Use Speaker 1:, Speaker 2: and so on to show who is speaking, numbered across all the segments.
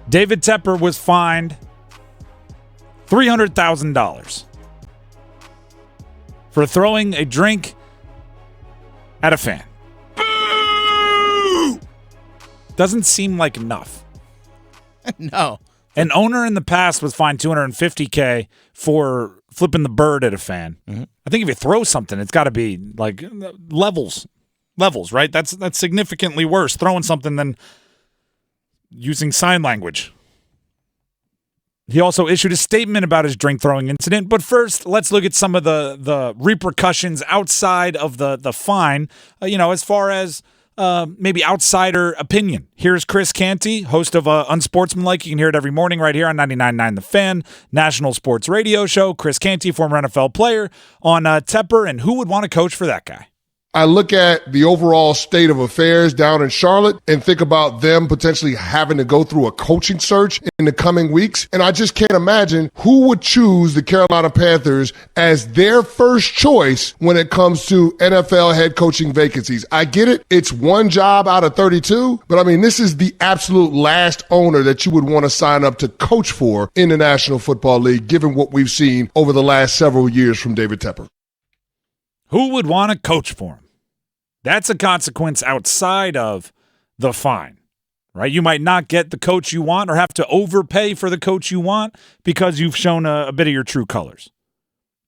Speaker 1: David Tepper was fined $300,000 for throwing a drink at a fan. Boo! Doesn't seem like enough.
Speaker 2: No.
Speaker 1: An owner in the past was fined $250K for flipping the bird at a fan. Mm-hmm. I think if you throw something, it's got to be like levels, right? That's significantly worse, throwing something than using sign language. He also issued a statement about his drink throwing incident. But first, let's look at some of the repercussions outside of the fine, as far as maybe outsider opinion. Here's Chris Canty, host of Unsportsmanlike. You can hear it every morning right here on 99.9 The Fan, national sports radio show. Chris Canty, former NFL player, on Tepper, and who would want to coach for that guy?
Speaker 3: I look at the overall state of affairs down in Charlotte and think about them potentially having to go through a coaching search in the coming weeks. And I just can't imagine who would choose the Carolina Panthers as their first choice when it comes to NFL head coaching vacancies. I get it. It's one job out of 32, but I mean, this is the absolute last owner that you would want to sign up to coach for in the National Football League, given what we've seen over the last several years from David Tepper.
Speaker 1: Who would want to coach for him? That's a consequence outside of the fine, right? You might not get the coach you want or have to overpay for the coach you want because you've shown a bit of your true colors.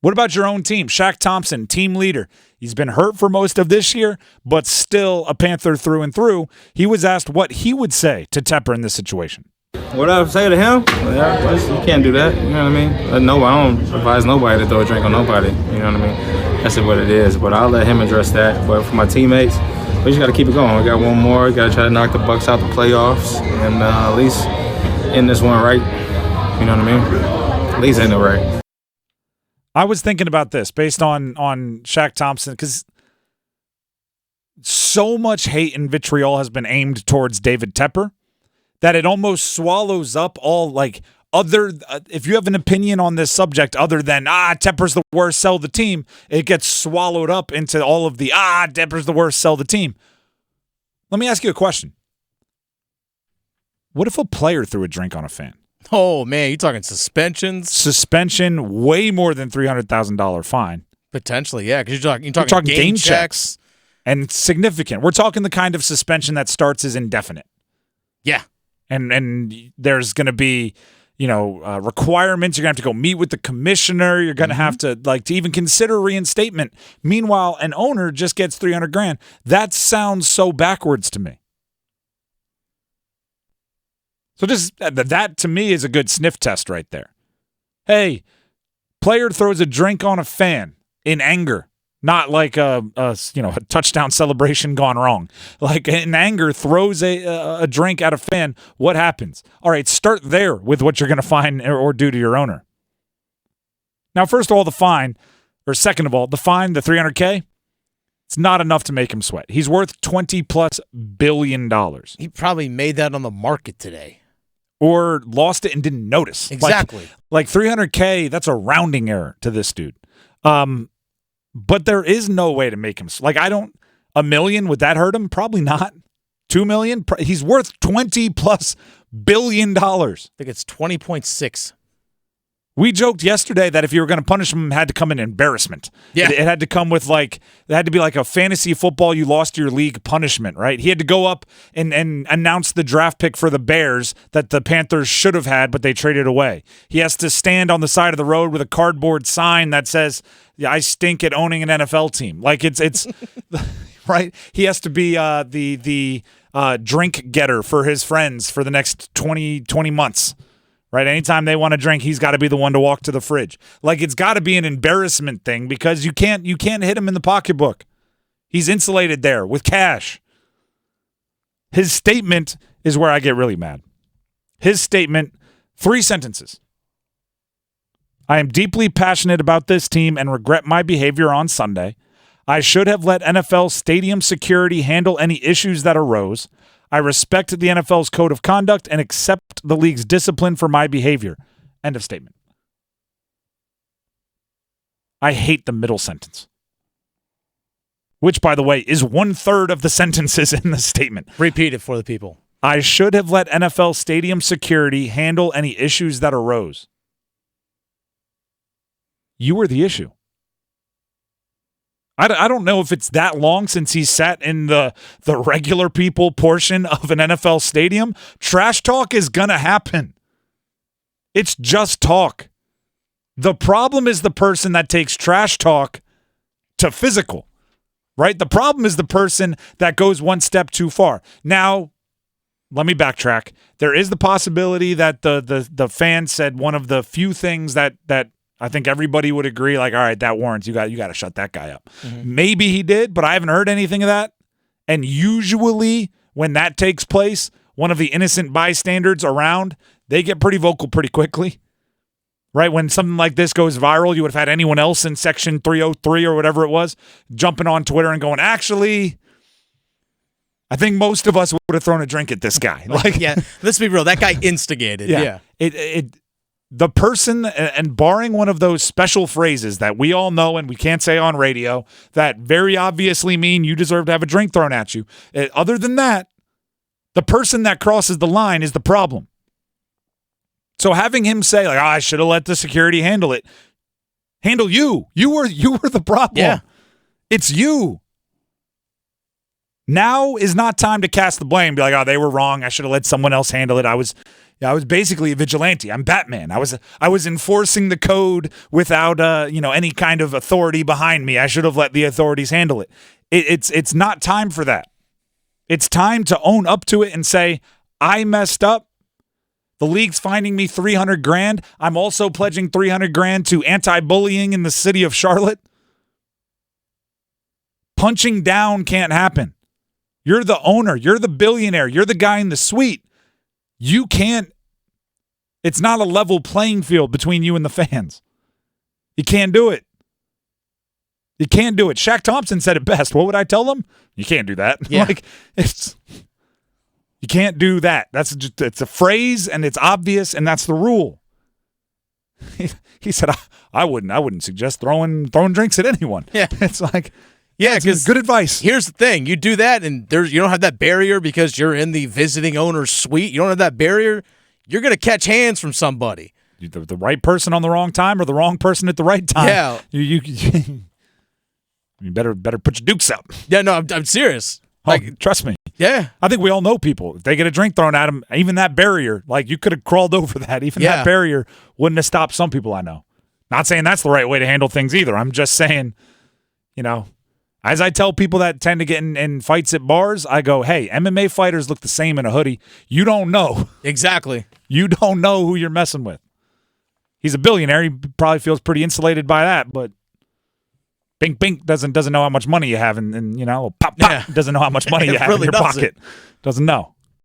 Speaker 1: What about your own team? Shaq Thompson, team leader. He's been hurt for most of this year, but still a Panther through and through. He was asked what he would say to Tepper in this situation.
Speaker 4: What I would say to him? You can't do that. You know what I mean? No, I don't advise nobody to throw a drink on nobody. You know what I mean? That's what it is. But I'll let him address that. But for my teammates, we just got to keep it going. We got one more. We got to try to knock the Bucs out the playoffs and at least end this one right. You know what I mean? At least end it right.
Speaker 1: I was thinking about this based on Shaq Thompson because so much hate and vitriol has been aimed towards David Tepper that it almost swallows up all if you have an opinion on this subject other than, Tepper's the worst, sell the team, it gets swallowed up into all of the, Tepper's the worst, sell the team. Let me ask you a question. What if a player threw a drink on a fan?
Speaker 2: Oh, man, you talking suspensions?
Speaker 1: Suspension, way more than $300,000 fine.
Speaker 2: Potentially, yeah, because you're talking game checks.
Speaker 1: And it's significant. We're talking the kind of suspension that starts as indefinite.
Speaker 2: Yeah.
Speaker 1: And there's going to be, requirements. You're going to have to go meet with the commissioner. You're going to have to to even consider reinstatement. Meanwhile, an owner just gets $300,000. That sounds so backwards to me. So just that to me is a good sniff test right there. Hey, player throws a drink on a fan in anger. Not like a touchdown celebration gone wrong. Like in anger, throws a drink at a fan. What happens? All right, start there with what you're going to fine or do to your owner. Now, first of all, the fine, or second of all, the fine, the $300K, it's not enough to make him sweat. He's worth $20+ billion.
Speaker 2: He probably made that on the market today.
Speaker 1: Or lost it and didn't notice.
Speaker 2: Exactly.
Speaker 1: Like $300K, that's a rounding error to this dude. But there is no way to make him $1 million, would that hurt him? Probably not. $2 million? He's worth $20+ billion.
Speaker 2: I think it's 20.6.
Speaker 1: We joked yesterday that if you were going to punish him, it had to come in embarrassment.
Speaker 2: Yeah.
Speaker 1: It had to come with it had to be like a fantasy football you lost your league punishment, right? He had to go up and announce the draft pick for the Bears that the Panthers should have had, but they traded away. He has to stand on the side of the road with a cardboard sign that says, I stink at owning an NFL team. Like it's right. He has to be the drink getter for his friends for the next 20 months. Right? Anytime they want to drink, he's got to be the one to walk to the fridge. Like it's got to be an embarrassment thing because you can't hit him in the pocketbook. He's insulated there with cash. His statement is where I get really mad. His statement, 3 sentences. I am deeply passionate about this team and regret my behavior on Sunday. I should have let NFL stadium security handle any issues that arose. I respect the NFL's code of conduct and accept the league's discipline for my behavior. End of statement. I hate the middle sentence, which, by the way, is 1/3 of the sentences in the statement.
Speaker 2: Repeat it for the people.
Speaker 1: I should have let NFL stadium security handle any issues that arose. You were the issue. I don't know if it's that long since he sat in the regular people portion of an NFL stadium. Trash talk is going to happen. It's just talk. The problem is the person that takes trash talk to physical, right? The problem is the person that goes one step too far. Now, let me backtrack. There is the possibility that the fan said one of the few things that I think everybody would agree, like, all right, that warrants, you got to shut that guy up. Mm-hmm. Maybe he did, but I haven't heard anything of that. And usually when that takes place, one of the innocent bystanders around, they get pretty vocal pretty quickly. Right? When something like this goes viral, you would have had anyone else in Section 303 or whatever it was jumping on Twitter and going, actually, I think most of us would have thrown a drink at this guy. Like,
Speaker 2: yeah, let's be real. That guy instigated. Yeah.
Speaker 1: The person, and barring one of those special phrases that we all know and we can't say on radio that very obviously mean you deserve to have a drink thrown at you. Other than that, the person that crosses the line is the problem. So having him say, like, I should have let the security handle it. Handle you. You were the problem.
Speaker 2: Yeah.
Speaker 1: It's you. Now is not time to cast the blame. Be like, oh, they were wrong. I should have let someone else handle it. I was basically a vigilante. I'm Batman. I was enforcing the code without any kind of authority behind me. I should have let the authorities handle it. It's not time for that. It's time to own up to it and say, I messed up. The league's finding me $300,000. I'm also pledging $300,000 to anti-bullying in the city of Charlotte. Punching down can't happen. You're the owner. You're the billionaire. You're the guy in the suite. You can't. It's not a level playing field between you and the fans. You can't do it. You can't do it. Shaq Thompson said it best. What would I tell them? You can't do that.
Speaker 2: Yeah.
Speaker 1: You can't do that. It's a phrase and it's obvious and that's the rule. He said, I wouldn't suggest throwing drinks at anyone.
Speaker 2: Yeah.
Speaker 1: It's like,
Speaker 2: yeah, because
Speaker 1: good advice.
Speaker 2: Here's the thing. You do that and you don't have that barrier because you're in the visiting owner's suite. You don't have that barrier. You're going to catch hands from somebody.
Speaker 1: The right person on the wrong time or the wrong person at the right time.
Speaker 2: Yeah.
Speaker 1: You better put your dukes up.
Speaker 2: Yeah, no, I'm serious.
Speaker 1: Like, trust me.
Speaker 2: Yeah.
Speaker 1: I think we all know people. If they get a drink thrown at them, even that barrier, like you could have crawled over that. Even that barrier wouldn't have stopped some people I know. Not saying that's the right way to handle things either. I'm just saying, as I tell people that tend to get in fights at bars, I go, hey, MMA fighters look the same in a hoodie. You don't know.
Speaker 2: Exactly.
Speaker 1: You don't know who you're messing with. He's a billionaire. He probably feels pretty insulated by that, but Bink Bink doesn't know how much money you have, and pop pop doesn't know how much money you have in your pocket. Doesn't know.